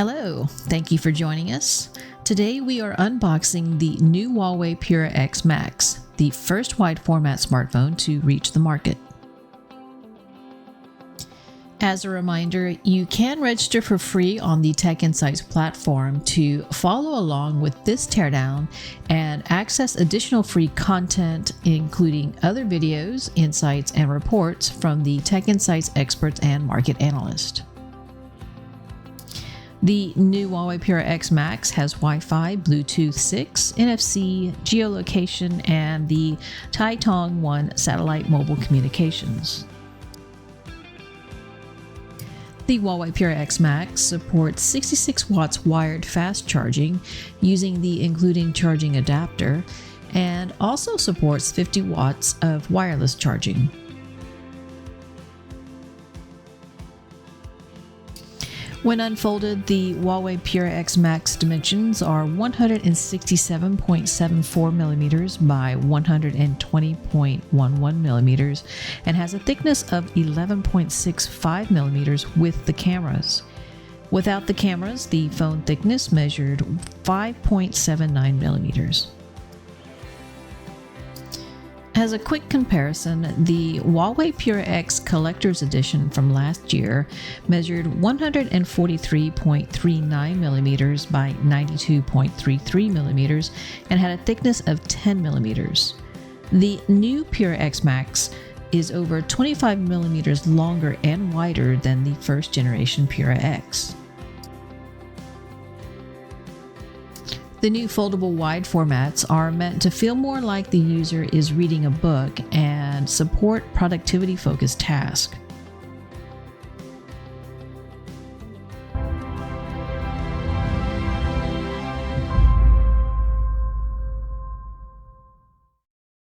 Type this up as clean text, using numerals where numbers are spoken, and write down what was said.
Hello, thank you for joining us. Today we are unboxing the new Huawei Pura X Max, the first wide format smartphone to reach the market. As a reminder, you can register for free on the Tech Insights platform to follow along with this teardown and access additional free content, including other videos, insights, and reports from the Tech Insights experts and market analysts. The new Huawei Pura X Max has Wi-Fi, Bluetooth 6, NFC, geolocation, and the Taitong 1 satellite mobile communications. The Huawei Pura X Max supports 66 watts wired fast charging using the excluding charging adapter and also supports 50 watts of wireless charging. When unfolded, the Huawei Pura X Max dimensions are 167.74 millimeters by 120.11 millimeters and has a thickness of 11.65 millimeters with the cameras. Without the cameras, the phone thickness measured 5.79 millimeters. As a quick comparison, the Huawei Pura X Collector's Edition from last year measured 143.39 millimeters by 92.33 millimeters and had a thickness of 10 millimeters. The new Pura X Max is over 25 millimeters longer and wider than the first generation Pura X. The new foldable wide formats are meant to feel more like the user is reading a book and support productivity-focused tasks.